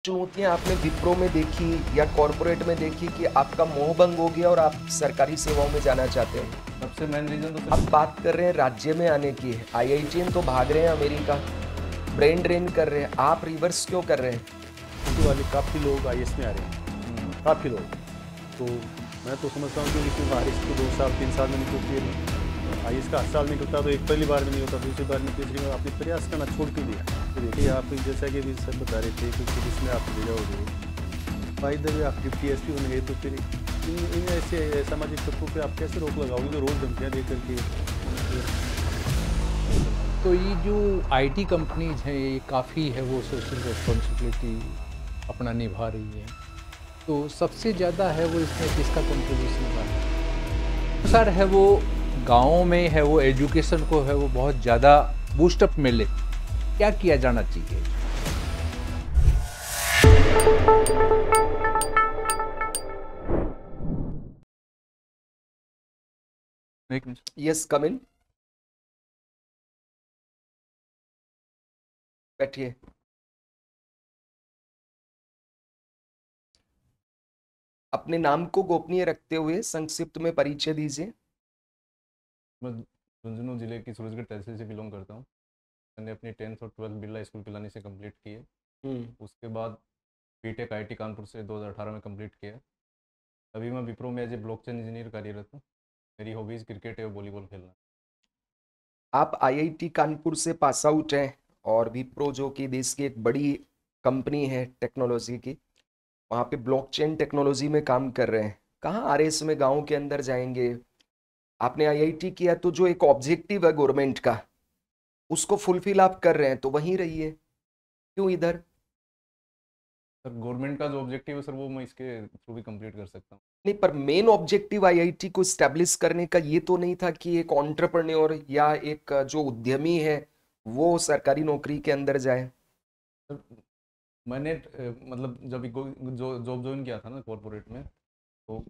चुनौतियाँ आपने विप्रो में देखी या कॉर्पोरेट में देखी कि आपका मोह भंग हो गया और आप सरकारी सेवाओं में जाना चाहते हैं? सबसे मेन रीज़न तो आप बात कर रहे हैं राज्य में आने की, आईआईटीएन तो भाग रहे हैं अमेरिका, ब्रेन ड्रेन कर रहे हैं, आप रिवर्स क्यों कर रहे हैं? सिटी वाले काफ़ी लोग आईएएस में आ रहे हैं, काफ़ी लोग। तो मैं तो समझता हूँ कि इसमें बारिश तो 2 साल 3 साल में निकलती है। आईएएस का 8 साल निकलता तो एक पहली बार में नहीं होता, दूसरी बार में, तीसरी बार आपने प्रयास करना छोड़ क्यों दिया? तो देखिए आप जैसा कि अभी सर बता रहे थे कि पुलिस में आप ले जाओगे, बाय द वे आप डिप्टी एसपी बन तो फिर इन ऐसे सामाजिक तत्वों पे आप कैसे रोक लगाओगे जो रोज़ धमकियाँ दे करके। तो ये जो आईटी कंपनीज हैं ये काफ़ी है वो सोशल रिस्पॉन्सिबिलिटी अपना निभा रही है। तो सबसे ज़्यादा है वो इसमें किसका कंट्रीब्यूशन रहा है? सर है वो गाँव में है वो एजुकेशन को है वो बहुत ज़्यादा बूस्टअप मिले, क्या किया जाना चाहिए? एक मिनट। यस, कम इन। बैठिए। अपने नाम को गोपनीय रखते हुए संक्षिप्त में परिचय दीजिए। मैं झुंझुनू जिले की सूरजगढ़ तहसील से बिलोंग करता हूँ। मैंने अपनी 10th और 12th बिरला स्कूल पिलानी से कंप्लीट की है। उसके बाद बीटेक आईटी कानपुर से 2018 में कंप्लीट किया। अभी मैं विप्रो में एज ए ब्लॉकचेन इंजीनियर कार्यरत हूँ। मेरी हॉबीज़ क्रिकेट है और वॉलीबॉल खेलना। आप आईआईटी कानपुर से पास आउट हैं और विप्रो जो कि देश की एक बड़ी कंपनी है टेक्नोलॉजी की, वहाँ पे ब्लॉकचेन टेक्नोलॉजी में काम कर रहे हैं। कहाँ आरएस में गांव के अंदर जाएंगे? आपने आईआईटी किया तो जो एक ऑब्जेक्टिव है गवर्नमेंट का, उसको फुलफिल आप कर रहे हैं तो वहीं रहिए, क्यों इधर? सर गवर्नमेंट का जो ऑब्जेक्टिव है सर वो मैं इसके थ्रू भी कंप्लीट कर सकता हूँ। नहीं, पर मेन ऑब्जेक्टिव आईआईटी को स्टैब्लिश करने का ये तो नहीं था कि एक एंटरप्रेन्योर या एक जो उद्यमी है वो सरकारी नौकरी के अंदर जाए? सर मैंने मतलब जब जो जॉब ज्वाइन किया था ना कॉर्पोरेट में, तो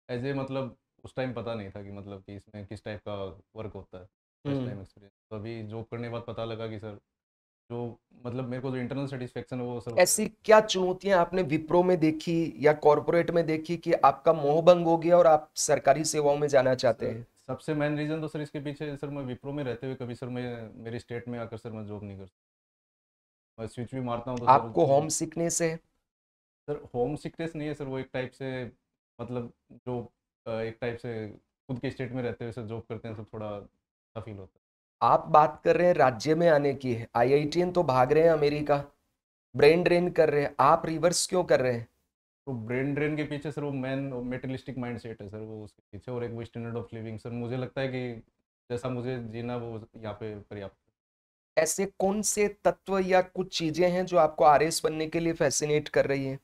एज ए मतलब उस टाइम पता नहीं था कि मतलब कि इसमें किस टाइप का वर्क होता है। फर्स्ट हम्म। टाइम एक्सपीरियंस, तो अभी जॉब करने के बाद पता लगा कि सर जो मतलब मेरे को जो इंटरनल सेटिस्फेक्शन है वो सर ऐसी क्या चुनौतियां आपने विप्रो में देखी या कॉर्पोरेट में देखी कि आपका मोह भंग हो गया और आप सरकारी सेवाओं में जाना चाहते सर हैं? सबसे मेन रीज़न तो सर इसके पीछे सर मैं विप्रो में रहते हुए कभी सर मैं मेरे स्टेट में आकर सर मैं जॉब नहीं कर सकता। मैं स्विच भी मारता हूँ तो सर आपको होम सिकनेस है? सर होम सिकनेस नहीं है सर, वो एक टाइप से मतलब जो एक टाइप से खुद के स्टेट में रहते हुए सर जॉब करते हैं, सब थोड़ा अच्छा फील होता है। आप बात कर रहे हैं राज्य में आने की, आईआईटीएन तो भाग रहे हैं अमेरिका, ब्रेन ड्रेन कर रहे हैं, आप रिवर्स क्यों कर रहे हैं? तो ब्रेन ड्रेन के पीछे सर वो मैन मेटलिस्टिक माइंड सेट है सर, वो उसके पीछे, और एक वो स्टैंडर्ड ऑफ लिविंग सर, मुझे लगता है कि जैसा मुझे जीना वो यहाँ पे पर्याप्त है। ऐसे कौन से तत्व या कुछ चीजें हैं जो आपको आरएस बनने के लिए फैसिनेट कर रही है?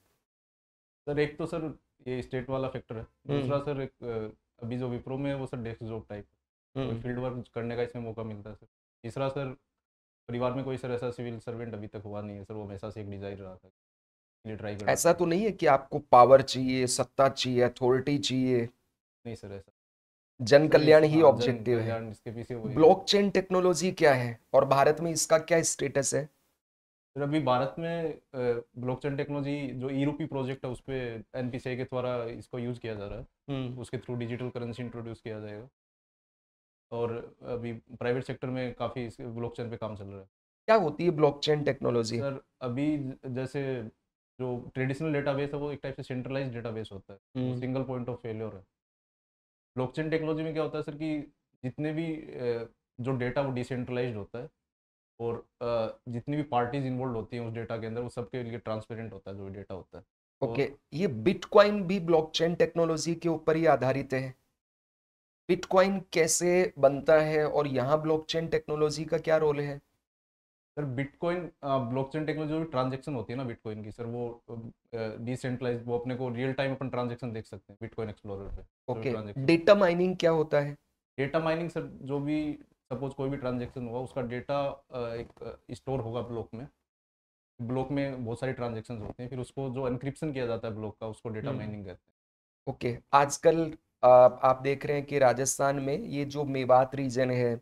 सर एक तो सर ये स्टेट वाला फैक्टर है। हम्म। दूसरा सर एक अभी जो विप्रो में है वो सर डेस्क जॉब टाइप, कोई हम्म। फील्ड वर्क करने का इसमें मौका मिलता है सर। तीसरा सर परिवार में कोई सर ऐसा सिविल सर्वेंट अभी तक हुआ नहीं है सर, वो हमेशा से एक डिजायर रहा था, इसलिए ट्राई करना ऐसा चाहता तो हूँ। नहीं है कि आपको पावर चाहिए, सत्ता चाहिए, अथॉरिटी चाहिए? नहीं सर ऐसा। जन सर कल्याण इस ही हाँ जन ऑब्जेक्टिव है। कल्याण इसके पीछे वही है। ब्लॉकचेन टेक्नोलॉजी क्या है और भारत में इसका क्या स्टेटस है? सर अभी भारत में ब्लॉकचेन टेक्नोलॉजी जो ई रूपी प्रोजेक्ट है उस पर एनपीसीआई के द्वारा इसको यूज़ किया जा रहा है। हम्म। उसके थ्रू डिजिटल करेंसी इंट्रोड्यूस किया जाएगा, और अभी प्राइवेट सेक्टर में काफ़ी ब्लॉकचेन पे काम चल रहा है। क्या होती है ब्लॉकचेन टेक्नोलॉजी? सर अभी जैसे जो ट्रेडिशनल डेटाबेस है वो एक टाइप से सेंट्रलाइज डेटाबेस होता है, वो हम्म। सिंगल पॉइंट ऑफ फेलियर है। ब्लॉकचेन टेक्नोलॉजी में क्या होता है सर कि जितने भी जो डेटा वो डिसेंट्रलाइज्ड होता है, और जितनी भी पार्टीज इन्वॉल्व होती हैं उस डेटा के अंदर वो सबके लिए ट्रांसपेरेंट होता है जो डेटा होता है। ओके, और ये बिटकॉइन भी ब्लॉकचेन टेक्नोलॉजी के ऊपर ही आधारित है। बिटकॉइन कैसे बनता है और यहाँ ब्लॉकचेन टेक्नोलॉजी का क्या रोल है? सर बिटकॉइन ब्लॉकचेन टेक्नोलॉजी जो भी ट्रांजेक्शन होती है ना बिटकॉइन की सर, वो डिसेंट्रलाइज, वो अपने को रियल टाइम अपन ट्रांजेक्शन देख सकते हैं बिटकॉइन एक्सप्लोरर पे, जो भी ओके, ट्रांजेक्शन। डेटा माइनिंग क्या होता है? डेटा माइनिंग सर जो भी सपोज कोई भी ट्रांजेक्शन होगा उसका डेटा एक स्टोर होगा ब्लॉक में। ब्लॉक में बहुत सारी ट्रांजेक्शन होते हैं, फिर उसको जो एनक्रिप्शन किया जाता है ब्लॉक का उसको डेटा हम्म। माइनिंग कहते ओके, आजकल आप देख रहे हैं कि राजस्थान में ये जो मेवात रीजन है,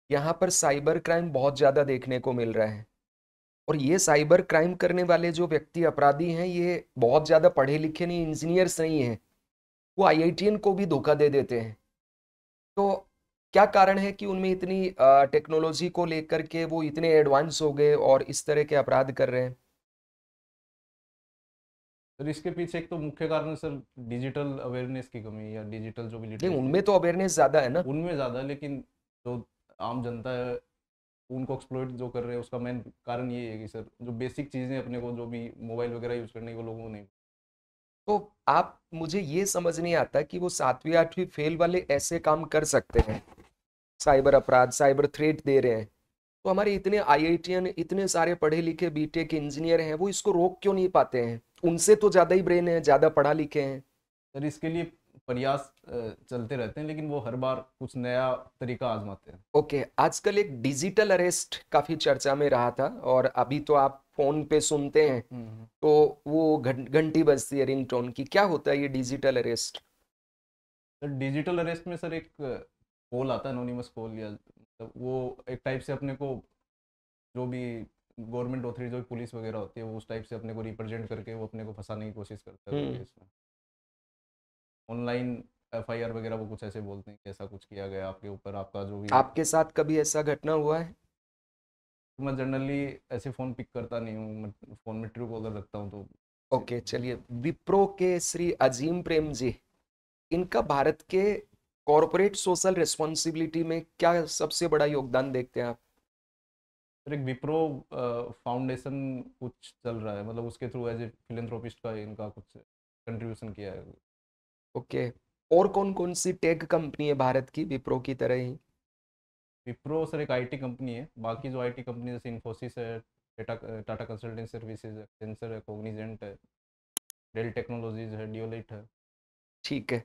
यहाँ पर साइबर क्राइम बहुत ज़्यादा देखने को मिल रहा है। और ये साइबर क्राइम करने वाले जो व्यक्ति अपराधी हैं, ये बहुत ज़्यादा पढ़े लिखे नहीं, इंजीनियर्स नहीं हैं, वो आईआईटीएन को भी धोखा दे देते हैं। तो क्या कारण है कि उनमें इतनी टेक्नोलॉजी को लेकर के वो इतने एडवांस हो गए और इस तरह के अपराध कर रहे हैं? सर इसके पीछे एक तो मुख्य कारण है सर डिजिटल अवेयरनेस की कमी या डिजिटल जो भी नहीं, लिटरेसी उनमें तो अवेयरनेस ज़्यादा है ना। उनमें ज़्यादा है, लेकिन जो आम जनता है उनको एक्सप्लॉइट जो कर रहे हैं उसका मेन कारण ये है कि सर जो बेसिक चीज़ें अपने को जो भी मोबाइल वगैरह यूज़ करने को लोगों को नहीं। तो आप, मुझे ये समझ नहीं आता कि वो 7वीं 8वीं फेल वाले ऐसे काम कर सकते हैं, साइबर अपराध, साइबर थ्रेट दे रहे हैं, तो हमारे इतने आईआईटीएन, इतने सारे पढ़े लिखे बीटेक इंजीनियर हैं, वो इसको रोक क्यों नहीं पाते हैं? उनसे तो ज़्यादा ही ब्रेन है, ज़्यादा पढ़ा लिखे हैं। सर इसके लिए प्रयास चलते रहते हैं, लेकिन वो हर बार कुछ नया तरीका आजमाते हैं। ओके, आजकल एक डिजिटल अरेस्ट काफ़ी चर्चा में रहा था, और अभी तो आप फोन पे सुनते हैं तो वो घंटी बजती है रिंगटोन की। क्या होता है ये digital arrest? Sir digital arrest में सर एक कॉल आता है, एनोनिमस कॉल, या मतलब वो एक टाइप से अपने को जो भी गवर्नमेंट अथॉरिटी जो भी पुलिस वगैरह होती है वो उस टाइप से अपने को रिप्रेजेंट करके वो अपने को फंसाने की कोशिश करता है केस में। ऑनलाइन एफआईआर वगैरह वो कुछ ऐसे बोलते हैं कि ऐसा कुछ किया गया आपके ऊपर, आपका जो भी। आपके साथ कभी ऐसा घटना हुआ है? मैं जनरली ऐसे फ़ोन पिक करता नहीं हूँ, मैं फ़ोन में ट्रू कॉलर रखता हूँ तो। ओके, चलिए, विप्रो के श्री अजीम प्रेम जी, इनका भारत के कॉरपोरेट सोशल रिस्पॉन्सिबिलिटी में क्या सबसे बड़ा योगदान देखते हैं आप? सर एक विप्रो फाउंडेशन कुछ चल रहा है, मतलब उसके थ्रू एज ए फिलेंथ्रोपिस्ट का इनका कुछ कंट्रीब्यूशन किया है। ओके, और कौन कौन सी टेक कंपनी है भारत की विप्रो की तरह ही? विप्रो सर एक आईटी कंपनी है, बाकी जो आईटी कंपनी जैसे इन्फोसिस है, टाटा कंसल्टेंसी सर्विसेज है, सेंसर है, कॉग्निजेंट है, डेल टेक्नोलॉजीज है, डियोलाइट है। ठीक है,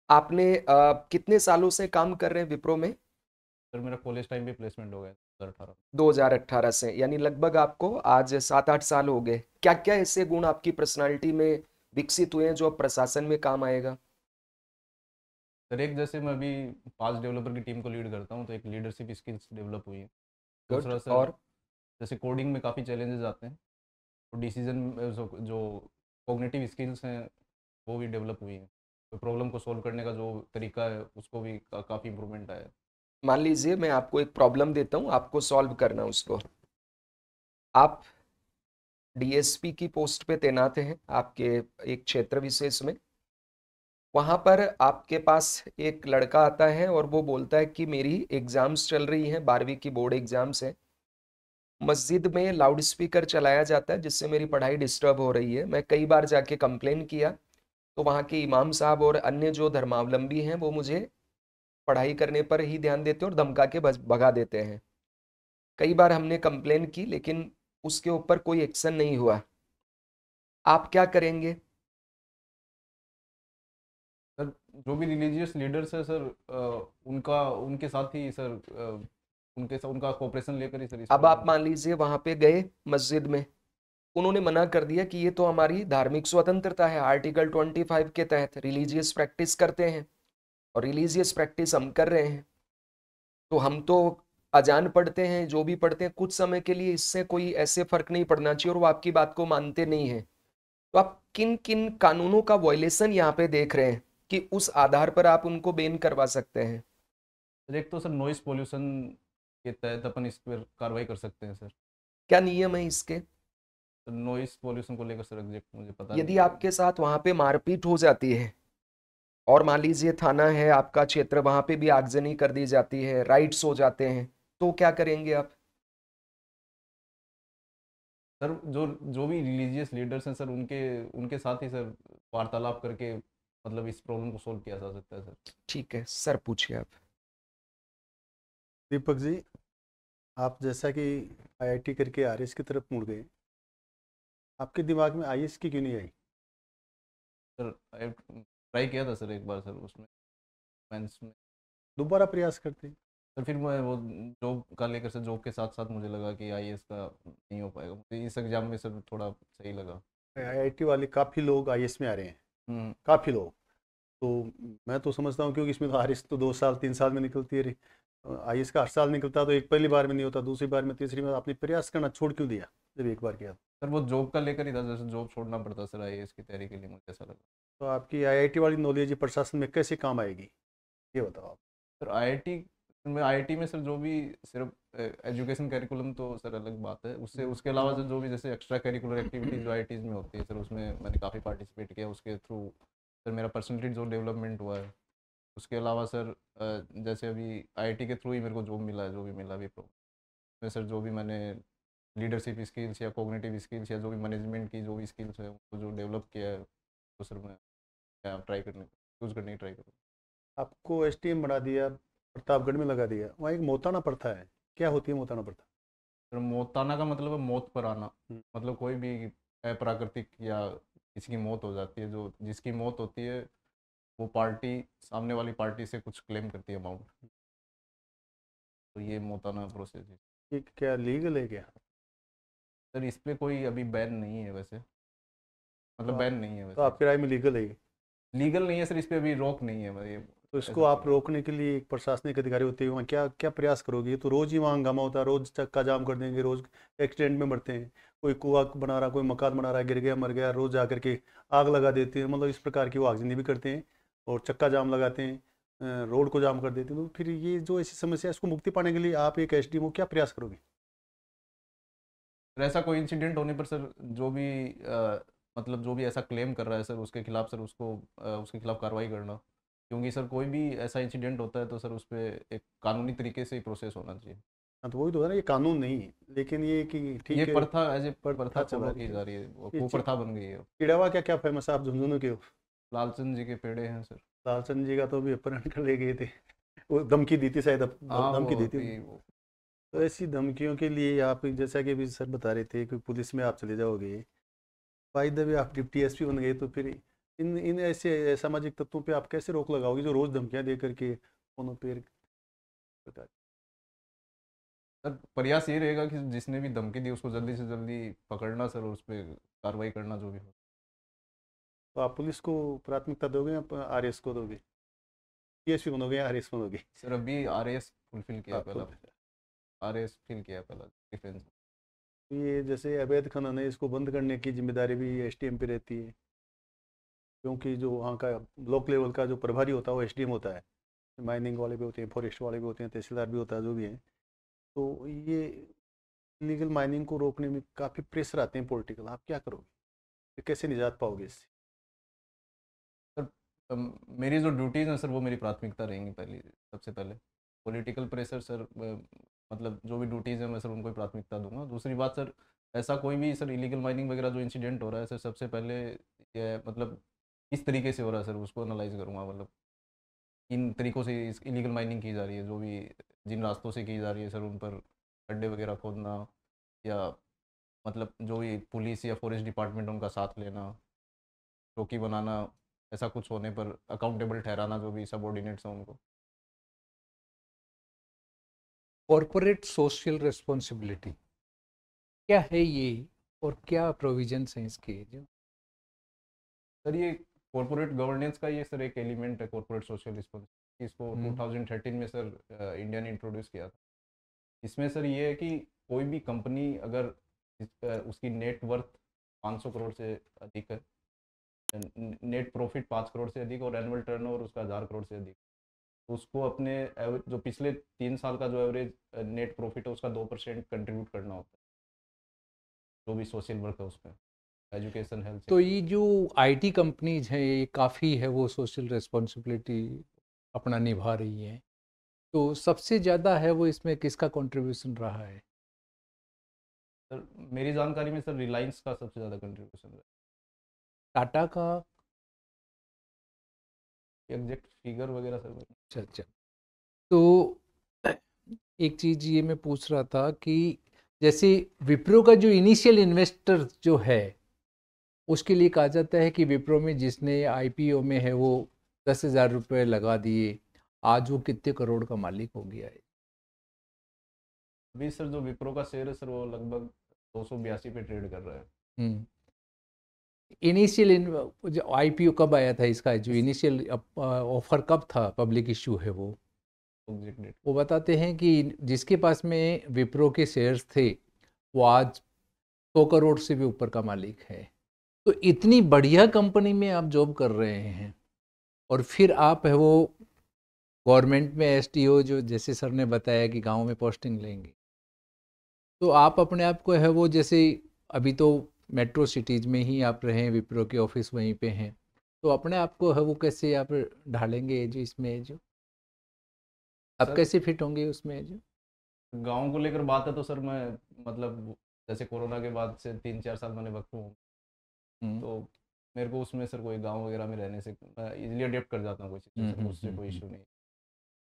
आपने कितने सालों से काम कर रहे हैं विप्रो में? सर मेरा कॉलेज टाइम भी प्लेसमेंट हो गया 2018। 2018 से, यानी लगभग आपको आज 7-8 साल हो गए। क्या क्या ऐसे गुण आपकी पर्सनालिटी में विकसित हुए हैं जो अब प्रशासन में काम आएगा? सर एक जैसे मैं अभी 5 डेवलपर की टीम को लीड करता हूँ, तो एक लीडरशिप स्किल्स डेवलप हुई है। दूसरा गुड। सर और जैसे कोडिंग में काफ़ी चैलेंजेस आते हैं, तो डिसीजन जो कॉग्निटिव स्किल्स हैं वो भी डेवलप हुई हैं, तो प्रॉब्लम को सॉल्व करने का जो तरीका है उसको भी काफ़ी इम्प्रूवमेंट आया है। मान लीजिए मैं आपको एक प्रॉब्लम देता हूँ, आपको सॉल्व करना उसको। आप डीएसपी की पोस्ट पे तैनात हैं आपके एक क्षेत्र विशेष में। वहां पर आपके पास एक लड़का आता है और वो बोलता है कि मेरी एग्जाम्स चल रही हैं, 12वीं की बोर्ड एग्जाम्स है, मस्जिद में लाउड स्पीकर चलाया जाता है जिससे मेरी पढ़ाई डिस्टर्ब हो रही है। मैं कई बार जाके कंप्लेन किया, तो वहाँ के इमाम साहब और अन्य जो धर्मावलंबी हैं वो मुझे पढ़ाई करने पर ही ध्यान देते हैं और धमका के भगा देते हैं। कई बार हमने कंप्लेन की लेकिन उसके ऊपर कोई एक्शन नहीं हुआ। आप क्या करेंगे? सर जो भी रिलीजियस लीडर्स है सर, उनका उनके साथ ही सर, उनके साथ उनका कोऑपरेशन लेकर ही सर इस अब आप प्रॉब्लम। मान लीजिए वहां पे गए मस्जिद में, उन्होंने मना कर दिया कि ये तो हमारी धार्मिक स्वतंत्रता है, आर्टिकल 25 के तहत रिलीजियस प्रैक्टिस करते हैं और रिलीजियस प्रैक्टिस हम कर रहे हैं, तो हम तो अजान पढ़ते हैं, जो भी पढ़ते हैं कुछ समय के लिए, इससे कोई ऐसे फर्क नहीं पड़ना चाहिए, और वो आपकी बात को मानते नहीं है। तो आप किन किन कानूनों का वायलेशन यहाँ पे देख रहे हैं कि उस आधार पर आप उनको बैन करवा सकते हैं? सर एक तो सर नॉइस पोल्यूशन के तहत अपन इस पर कार्रवाई कर सकते हैं सर। क्या नियम है इसके? नॉइस पोल्यूशन को लेकर सर एग्जैक्ट मुझे पता यदि नहीं। आपके साथ वहां पे मारपीट हो जाती है और मान लीजिए थाना है आपका क्षेत्र, वहां पे भी आगजनी कर दी जाती है, राइट्स हो जाते हैं, तो क्या करेंगे आप? सर जो जो भी रिलीजियस लीडर्स हैं सर, उनके उनके साथ ही सर वार्तालाप करके मतलब इस प्रॉब्लम को सोल्व किया जा सकता है सर। ठीक है सर, पूछिए आप। दीपक जी, आप जैसा कि आईआईटी करके आरएस की तरफ मुड़ गए, आपके दिमाग में आईएएस की क्यों नहीं आई? सर ट्राई किया था सर एक बार सर, उसमें मेंस में। दोबारा प्रयास करते। सर फिर मैं वो जॉब का लेकर सर, जॉब के साथ साथ मुझे लगा कि आईएएस का नहीं हो पाएगा, मुझे इस एग्जाम में सर थोड़ा सही लगा। आईआईटी वाले काफ़ी लोग आईएएस में आ रहे हैं, काफ़ी लोग। तो मैं तो समझता हूँ क्योंकि इसमें तो आरएस तो 2 साल 3 साल में निकलती है, आईएएस का हर साल निकलता तो एक पहली बार में नहीं होता, दूसरी बार में, तीसरी बार आपने प्रयास करना छोड़ क्यों दिया जब एक बार किया? सर वो जॉब का लेकर ही था, जैसे जॉब छोड़ना पड़ता सर आईएएस की तैयारी के लिए, मुझे ऐसा लगा। तो आपकी आईआईटी वाली नॉलेज प्रशासन में कैसे काम आएगी, ये बताओ आप। सर आईआईटी में सर जो भी सिर्फ एजुकेशन करिकुलम तो सर अलग बात है, उससे उसके अलावा सर जो भी जैसे एक्स्ट्रा करिकुलर एक्टिविटीज जो आईआईटीज में होती है सर, उसमें मैंने काफ़ी पार्टिसिपेट किया। उसके थ्रू सर मेरा पर्सनली जो डेवलपमेंट हुआ है। उसके अलावा सर जैसे अभी आईआईटी के थ्रू ही मेरे को जॉब मिला है, जो भी मिला भी में सर, जो भी मैंने लीडरशिप स्किल्स या कोग्निटिव स्किल्स या जो भी मैनेजमेंट की जो भी स्किल्स है वो जो डेवलप किया है, तो सर मैं ट्राई करने यूज़ करने की ट्राई करूँ। आपको एसटीएम बना दिया, प्रतापगढ़ में लगा दिया, वहाँ एक मोताना प्रथा है, क्या होती है मोताना प्रथा? सर मोताना का मतलब है मौत पर आना। मतलब कोई भी अप्राकृतिक या किसी की मौत हो जाती है, जो जिसकी मौत होती है वो पार्टी सामने वाली पार्टी से कुछ क्लेम करती है अमाउंट, तो ये मोताना प्रोसेस है। ये क्या लीगल है क्या? सर इस पर कोई अभी बैन नहीं है वैसे, मतलब बैन नहीं है तो वैसे। आपकी राय में लीगल है ये? लीगल नहीं है सर, इस पर अभी रोक नहीं है भाई। तो इसको आप रोकने के लिए एक प्रशासनिक अधिकारी होते हैं, वहाँ क्या क्या प्रयास करोगे? ये तो रोज ही वहाँ हंगामा होता है, रोज चक्का जाम कर देंगे, रोज एक्सीडेंट में मरते हैं, कोई कुआं बना रहा, कोई मकान बना रहा है, गिर गया मर गया, रोज आकर के आग लगा देते हैं, मतलब इस प्रकार की वो आगजनी भी करते हैं और चक्का जाम लगाते हैं, रोड को जाम कर देते हैं। तो फिर ये जो ऐसी समस्या है इसको मुक्ति पाने के लिए आप एक एसडीएमओ क्या प्रयास करोगे? सर ऐसा कोई इंसिडेंट होने पर सर जो भी मतलब जो भी ऐसा क्लेम कर रहा है सर उसके खिलाफ सर उसको उसके खिलाफ कार्रवाई करना, क्योंकि सर कोई भी ऐसा इंसिडेंट होता है तो सर उस पर एक कानूनी तरीके से ही प्रोसेस होना चाहिए। हाँ, तो वही तो है ना, ये कानून नहीं है, लेकिन ये कि ठीक ये है, प्रथा एज ए प्रथा चला फॉलो रही की है। जा रही है, वो ये कुप्रथा बन गई है। चिड़ावा क्या क्या फेमस है, आप झुंझुनू के हो? लालचंद जी के पेड़े हैं सर। लालचंद जी का तो भी अपहरण कर ले गए थे, वो धमकी दी थी शायद, हाँ धमकी वो दी थी। अभी तो ऐसी धमकियों के लिए आप, जैसा कि अभी सर बता रहे थे कि पुलिस में आप चले जाओगे, बाय द वे आप डिप्टी एसपी बन गए, तो फिर इन इन ऐसे सामाजिक तत्वों पे आप कैसे रोक लगाओगे जो रोज धमकियां दे करके फोनों पे प्रकार? सर प्रयास ये रहेगा कि जिसने भी धमकी दी उसको जल्दी से जल्दी पकड़ना सर, और उस पर कार्रवाई करना जो भी हो। तो आप पुलिस को प्राथमिकता दोगे या आरएस को दोगे? पीएसपी बनोगे या आरएस बनोगे? सर अभी आरएएस फुलफिल किया आपको पहला, आरएएस फिल किया पहला डिफेंस। ये जैसे अवैध खनन है, इसको बंद करने की जिम्मेदारी भी एसडीएम पे रहती है, क्योंकि जो वहाँ का ब्लॉक लेवल का जो प्रभारी होता है वो एसडीएम होता है, माइनिंग वाले भी होते हैं, फॉरेस्ट वाले भी होते हैं, तहसीलदार भी होता है, जो भी है। तो ये इलीगल माइनिंग को रोकने में काफ़ी प्रेशर आते हैं पॉलिटिकल, आप क्या करोगे, तो कैसे निजात पाओगे इससे? सर मेरी जो ड्यूटीज़ हैं सर वो मेरी प्राथमिकता रहेंगी पहली, सबसे पहले पॉलिटिकल प्रेशर सर, मतलब जो भी ड्यूटीज़ हैं मैं सर उनको ही प्राथमिकता दूंगा। दूसरी बात सर, ऐसा कोई भी सर इलीगल माइनिंग वगैरह जो इंसिडेंट हो रहा है सर, सबसे पहले ये मतलब किस तरीके से हो रहा है सर उसको एनालाइज करूँगा। मतलब किन तरीक़ों से इस इलीगल माइनिंग की जा रही है, जो भी जिन रास्तों से की जा रही है सर उन पर गड्ढे वगैरह खोदना, या मतलब जो भी पुलिस या फॉरेस्ट डिपार्टमेंट उनका साथ लेना, चौकी बनाना, ऐसा कुछ होने पर अकाउंटेबल ठहराना जो भी सबऑर्डिनेट्स हैं उनको। कॉरपोरेट सोशल रिस्पॉन्सिबिलिटी क्या है ये, और क्या प्रोविजंस हैं इसके? जो सर ये कॉरपोरेट गवर्नेंस का ये सर एक एलिमेंट है, कॉरपोरेट सोशल रिस्पॉन्सिबिलिटी। इसको 2013 में सर इंडिया ने इंट्रोड्यूस किया था। इसमें सर ये है कि कोई भी कंपनी अगर उसकी नेट वर्थ 500 करोड़ से अधिक है, नेट प्रॉफिट 5 करोड़ से अधिक और एनुअल टर्नओवर उसका 1000 करोड़ से अधिक, तो उसको अपने जो पिछले 3 साल का जो एवरेज नेट प्रॉफिट है उसका 2% कंट्रीब्यूट करना होता है, जो भी सोशल वर्क है उसमें, एजुकेशन, हेल्थ। तो ये जो आईटी कंपनीज हैं ये काफ़ी है वो सोशल रिस्पॉन्सिबिलिटी अपना निभा रही हैं, तो सबसे ज़्यादा है वो इसमें किसका कंट्रीब्यूशन रहा है? सर मेरी जानकारी में सर रिलायंस का सबसे ज़्यादा कंट्रीब्यूशन है। टाटा का एग्जैक्ट फिगर वगैरह सर अच्छा अच्छा। तो एक चीज़ ये मैं पूछ रहा था कि जैसे विप्रो का जो इनिशियल इन्वेस्टर जो है उसके लिए कहा जाता है कि विप्रो में जिसने आईपीओ में है वो 10,000 रुपये लगा दिए, आज वो कितने करोड़ का मालिक हो गया है। अभी सर जो विप्रो का शेयर है सर वो लगभग 282 पे ट्रेड कर रहा है। इनिशियल जो आईपीओ कब आया था इसका, जो इनिशियल ऑफर कब था, पब्लिक इश्यू है वो? Exact date. वो बताते हैं कि जिसके पास में विप्रो के शेयर्स थे वो आज 100 करोड़ से भी ऊपर का मालिक है। तो इतनी बढ़िया कंपनी में आप जॉब कर रहे हैं और फिर आप है वो गवर्नमेंट में एसटीओ, जो जैसे सर ने बताया कि गांव में पोस्टिंग लेंगे, तो आप अपने आप को है वो, जैसे अभी तो मेट्रो सिटीज़ में ही आप रहे हैं, विप्रो के ऑफिस वहीं पे हैं, तो अपने आप को है वो कैसे आप ढालेंगे जो इसमें जो आप सर कैसे फिट होंगे उसमें जो? गांव को लेकर बात है तो सर मैं मतलब जैसे कोरोना के बाद से 3-4 साल मैंने वर्क फ्रॉम होम, हम्म, तो मेरे को उसमें सर कोई गांव वगैरह में रहने से मैं इजीली अडेप्ट कर जाता हूँ कोई सिचुएशन में, उससे कोई इशू नहीं।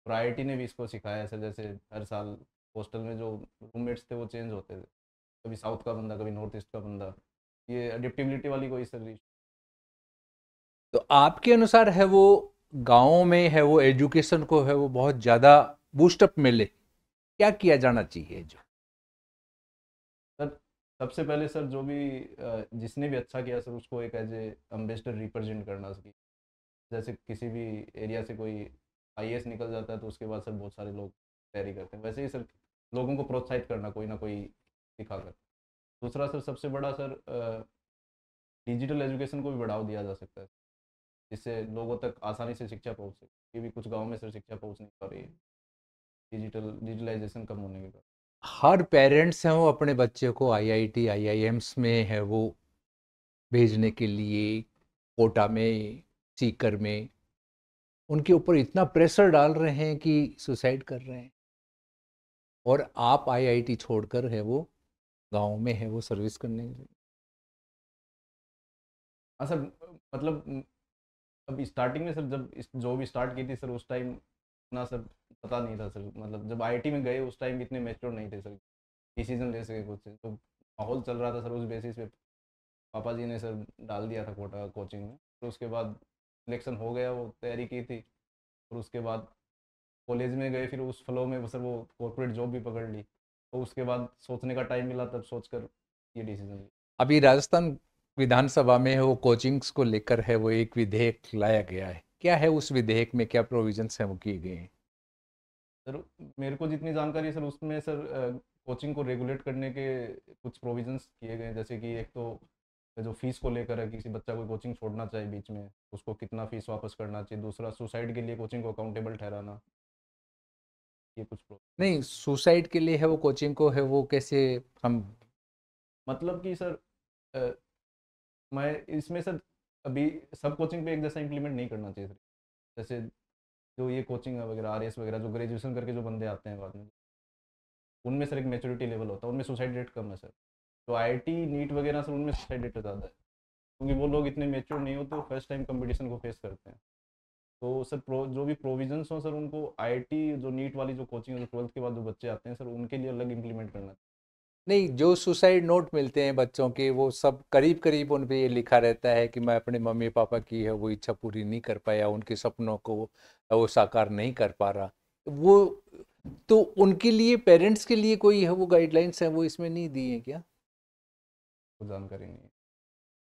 और आईआईटी ने भी इसको सिखाया है सर, जैसे हर साल हॉस्टल में जो रूममेट्स थे वो चेंज होते थे, कभी साउथ का बंदा कभी नॉर्थ ईस्ट का बंदा, ये अडेप्टिबिलिटी वाली कोई सर। तो आपके अनुसार है वो गाँव में है वो एजुकेशन को है वो बहुत ज़्यादा बूस्टअप मिले, क्या किया जाना चाहिए जो? सर सबसे पहले सर जो भी जिसने भी अच्छा किया सर उसको एक एज ए एम्बेसडर रिप्रेजेंट करना सके। जैसे किसी भी एरिया से कोई आईएएस निकल जाता है तो उसके बाद सर बहुत सारे लोग तैयारी करते हैं, वैसे ही सर लोगों को प्रोत्साहित करना कोई ना कोई सिखाकर। दूसरा सर सबसे बड़ा सर डिजिटल एजुकेशन को भी बढ़ावा दिया जा सकता है, जिससे लोगों तक आसानी से शिक्षा पहुंच सके। ये भी कुछ गाँव में सर शिक्षा पहुंच नहीं पा रही है डिजिटलाइजेशन कम होने के बाद। हर पेरेंट्स हैं वो अपने बच्चे को आईआईटी आईआईएम्स में है वो भेजने के लिए, कोटा में, सीकर में, उनके ऊपर इतना प्रेशर डाल रहे हैं कि सुसाइड कर रहे हैं, और आप आईआईटी छोड़कर है वो गांव में है वो सर्विस करने के लिए। हाँ सर, मतलब अब स्टार्टिंग में सर जब जॉब स्टार्ट की थी सर उस टाइम इतना सर पता नहीं था सर, मतलब जब आईआईटी में गए उस टाइम इतने मैच्योर नहीं थे सर डिसीजन ले सके खुद से। तो माहौल चल रहा था सर उस बेसिस पे पापा जी ने सर डाल दिया था कोटा कोचिंग में। तो उसके बाद सिलेक्शन हो गया, वो तैयारी की थी, और उसके बाद कॉलेज में गए, फिर उस फ्लो में सर वो कॉर्पोरेट जॉब भी पकड़ ली। तो उसके बाद सोचने का टाइम मिला, तब सोचकर ये डिसीजन लिया। अभी राजस्थान विधानसभा में है वो कोचिंग्स को लेकर है वो एक विधेयक लाया गया है, क्या है उस विधेयक में, क्या प्रोविजंस हैं वो किए गए हैं? सर मेरे को जितनी जानकारी है सर उसमें सर कोचिंग को रेगुलेट करने के कुछ प्रोविजंस किए गए हैं। जैसे कि एक तो जो फीस को लेकर है, किसी बच्चा कोई कोचिंग छोड़ना चाहे बीच में उसको कितना फीस वापस करना चाहिए। दूसरा सुसाइड के लिए कोचिंग को अकाउंटेबल ठहराना, ये कुछ नहीं, सुसाइड के लिए है वो कोचिंग को है वो कैसे हम? मतलब कि सर अ, मैं इसमें सर अभी सब कोचिंग पे एक जैसा इम्प्लीमेंट नहीं करना चाहिए सर। जैसे जो ये कोचिंग वगैरह आरएस वगैरह जो ग्रेजुएशन करके जो बंदे आते हैं बाद में, उनमें सर एक मेच्योरिटी लेवल होता है, उनमें सुसाइड रेट कम है सर। तो आईआईटी नीट वगैरह सर उनमें सुसाइड रेट ज़्यादा है, क्योंकि वो लोग इतने मेच्योर नहीं होते, वो फर्स्ट टाइम कंपटीशन को फेस करते हैं। तो सर जो भी प्रोविजंस हो सर उनको आईआईटी जो नीट वाली जो कोचिंग है, जो 12th के बाद जो बच्चे आते हैं सर उनके लिए अलग इंप्लीमेंट करना चाहिए। नहीं, जो सुसाइड नोट मिलते हैं बच्चों के वो सब करीब करीब उन पे ये लिखा रहता है कि मैं अपने मम्मी पापा की है वो इच्छा पूरी नहीं कर पाया, उनके सपनों को वो साकार नहीं कर पा रहा, वो तो उनके लिए, पेरेंट्स के लिए कोई है वो गाइडलाइंस है वो इसमें नहीं दी है क्या? को जानकारी नहीं है,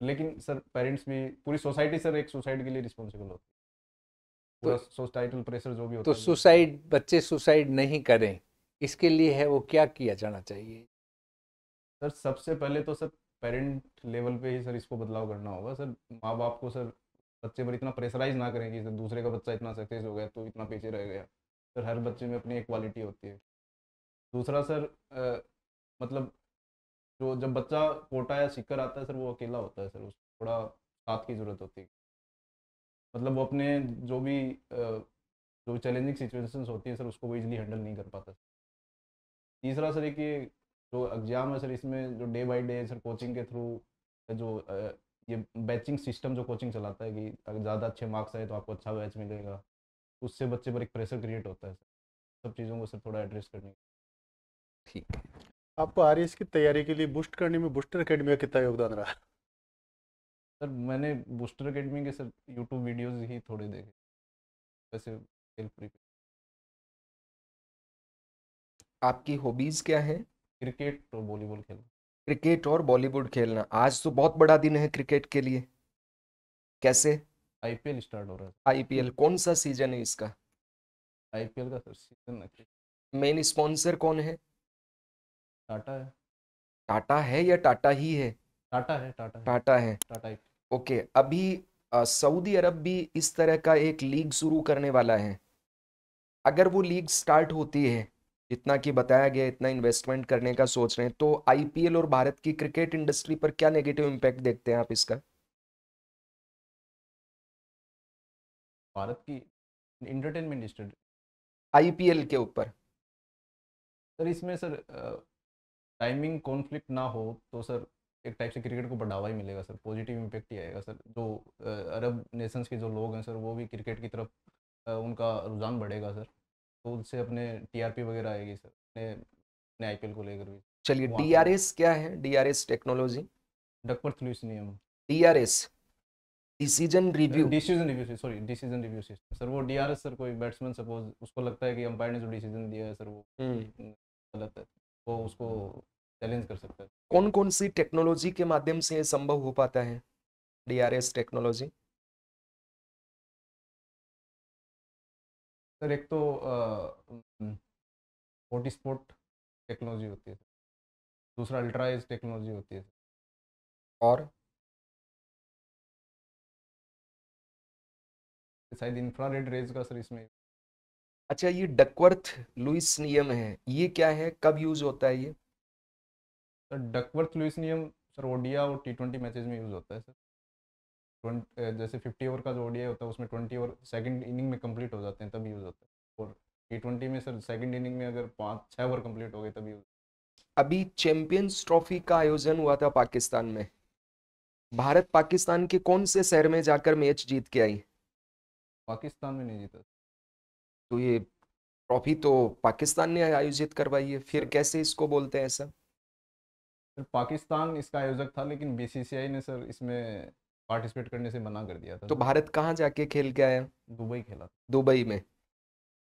लेकिन सर पेरेंट्स भी, पूरी सोसाइटी सर एक सुसाइड के लिए रिस्पॉन्सिबल होती है। तो पूरा सोसाइटल प्रेशर जो भी तो होता है सुसाइड, बच्चे सुसाइड नहीं करें इसके लिए है वो क्या किया जाना चाहिए? सर सबसे पहले तो सर पेरेंट लेवल पे ही सर इसको बदलाव करना होगा सर। माँ बाप को सर बच्चे पर इतना प्रेशराइज ना करें कि सर दूसरे का बच्चा इतना सक्सेस हो गया तो इतना पीछे रह गया। सर हर बच्चे में अपनी एक क्वालिटी होती है। दूसरा सर मतलब जो जब बच्चा कोटा या सीकर आता है सर वो अकेला होता है सर, उसको थोड़ा साथ की ज़रूरत होती है। मतलब वो अपने जो भी जो चैलेंजिंग सिचुएशंस होती है सर उसको वो इजीली हैंडल नहीं कर पाता। तीसरा सर एक ये जो एग्जाम है सर इसमें जो day by day sir coaching के थ्रू जो ये बैचिंग सिस्टम जो कोचिंग चलाता है कि अगर ज़्यादा अच्छे मार्क्स आए तो आपको अच्छा बैच मिलेगा, उससे बच्चे पर एक प्रेशर क्रिएट होता है सर। सब चीज़ों को सर थोड़ा एड्रेस करने। ठीक। आपको आरएस की तैयारी के लिए बूस्ट करने में बूस्टर एकेडमी का कितना योगदान रहा? सर मैंने बूस्टर एकेडमी के सर यूट्यूब वीडियोज़ ही थोड़े देखे, वैसे हेल्प। आपकी हॉबीज क्या है? क्रिकेट और वॉलीबॉल खेलना। क्रिकेट और बॉलीवुड खेलना। आज तो बहुत बड़ा दिन है क्रिकेट के लिए, कैसे? आईपीएल स्टार्ट हो रहा है। आईपीएल कौन सा सीजन है इसका? आईपीएल का सर सीजन है, मेन स्पॉन्सर कौन है? टाटा है। टाटा है या टाटा ही है? टाटा है, टाटा है, टाटा है। टाटा आई। ओके, अभी सऊदी अरब भी इस तरह का एक लीग शुरू करने वाला है। अगर वो लीग स्टार्ट होती है, जितना कि बताया गया इतना इन्वेस्टमेंट करने का सोच रहे हैं, तो आईपीएल और भारत की क्रिकेट इंडस्ट्री पर क्या नेगेटिव इम्पैक्ट देखते हैं आप इसका? भारत की इंटरटेनमेंट इंडस्ट्री आईपीएल के ऊपर। सर, इसमें सर टाइमिंग कॉन्फ्लिक्ट ना हो तो सर एक टाइप से क्रिकेट को बढ़ावा ही मिलेगा सर, पॉजिटिव इम्पैक्ट ही आएगा सर। जो अरब नेशंस के जो लोग हैं सर, वो भी क्रिकेट की तरफ उनका रुझान बढ़ेगा सर, तो उससे अपने टीआरपी वगैरह आएगी सर, अपने आईपीएल को लेकर भी। चलिए, वहाँ पे डीआरएस क्या है? DRS technology. डकवर्थ लुईस नियम, DRS decision review. Decision review, sorry decision review system sir. वो डीआरएस सर, कोई बैट्समैन सपोज उसको लगता है कि अंपायर ने जो डिसीजन दिया है सर वो गलत है, वो उसको चैलेंज कर सकता है। कौन कौन सी टेक्नोलॉजी के माध्यम से ये संभव हो पाता है, डीआरएस टेक्नोलॉजी? सर एक तो फोर्टी स्पोर्ट टेक्नोलॉजी होती है, दूसरा अल्ट्रा एज टेक्नोलॉजी होती है, और शायद इंफ्रारेड रेज का सर इसमें। अच्छा, ये डकवर्थ लुईस नियम है, ये क्या है, कब यूज होता है ये? सर डकवर्थ लुईस नियम सर ओडिया और टी20 मैचेज में यूज़ होता है सर। जैसे 50 ओवर का जो ओडीआई होता है उसमें 20 ओवर सेकंड इनिंग में कंप्लीट हो जाते हैं, तब यूज़ होता है। और टी20 में सर सेकंड इनिंग में अगर 5-6 ओवर कंप्लीट हो गए तब यूज़। अभी चैंपियंस ट्रॉफी का आयोजन हुआ था पाकिस्तान में। भारत पाकिस्तान के कौन से शहर में जाकर मैच जीत के आई? पाकिस्तान में नहीं जीता तो ये ट्रॉफी तो पाकिस्तान ने आयोजित करवाई है, फिर सर। कैसे इसको बोलते हैं ऐसा? सर पाकिस्तान इसका आयोजक था, लेकिन बीसीसीआई ने सर इसमें पार्टिसिपेट करने से मना कर दिया था तो सर। भारत कहाँ जाके खेल के आया? दुबई खेला था। दुबई में।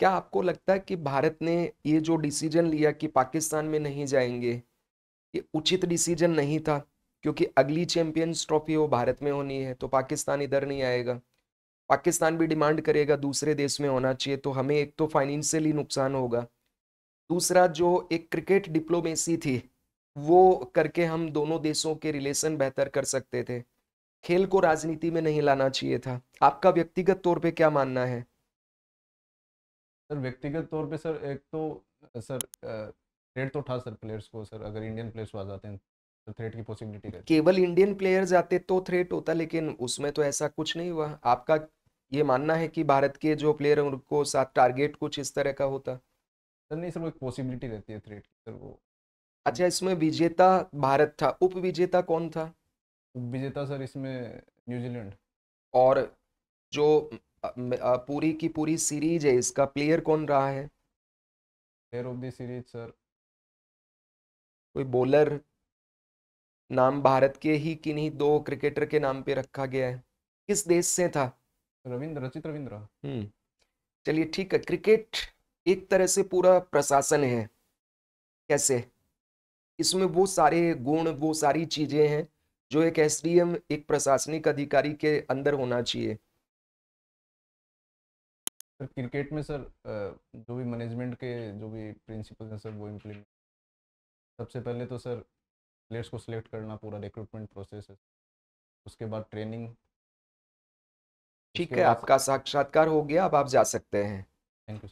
क्या आपको लगता है कि भारत ने ये जो डिसीजन लिया कि पाकिस्तान में नहीं जाएंगे, ये उचित डिसीजन नहीं था? क्योंकि अगली चैंपियंस ट्रॉफी वो भारत में होनी है, तो पाकिस्तान इधर नहीं आएगा। पाकिस्तान भी डिमांड करेगा दूसरे देश में होना चाहिए, तो हमें एक तो फाइनेंशियली नुकसान होगा, दूसरा जो एक क्रिकेट डिप्लोमेसी थी वो करके हम दोनों देशों के रिलेशन बेहतर कर सकते थे। खेल को राजनीति में नहीं लाना चाहिए था। आपका व्यक्तिगत तौर पे क्या मानना है? सर व्यक्तिगत तौर पे सर एक तो सर थ्रेट तो था सर प्लेयर्स को सर, अगर इंडियन प्लेयर्स आ जाते हैं तो थ्रेट की पॉसिबिलिटी रहती केवल इंडियन प्लेयर्स आते तो थ्रेट होता, लेकिन उसमें तो ऐसा कुछ नहीं हुआ। आपका ये मानना है कि भारत के जो प्लेयर हैं उनको साथ टारगेट कुछ इस तरह का होता? सर। नहीं सर, वो एक पॉसिबिलिटी रहती है थ्रेट की सर। वो अच्छा, इसमें विजेता भारत था, उप विजेता कौन था? विजेता सर इसमें न्यूजीलैंड। और जो पूरी की पूरी सीरीज है इसका प्लेयर कौन रहा है? Player of the series sir कोई बॉलर नाम भारत के ही किन्हीं दो क्रिकेटर के नाम पे रखा गया है, किस देश से था? रचित रविंद्र। चलिए ठीक है। क्रिकेट एक तरह से पूरा प्रशासन है, कैसे? इसमें वो सारे गुण, वो सारी चीजें हैं जो एक एसडीएम, एक प्रशासनिक अधिकारी के अंदर होना चाहिए। सर क्रिकेट में सर जो भी मैनेजमेंट के जो भी प्रिंसिपल्स हैं सर वो इम्प्लीमेंट। सबसे पहले तो सर प्लेयर्स को सिलेक्ट करना, पूरा रिक्रूटमेंट प्रोसेस है, उसके बाद ट्रेनिंग। ठीक है, आपका साक्षात्कार हो गया, अब आप जा सकते हैं। Thank you.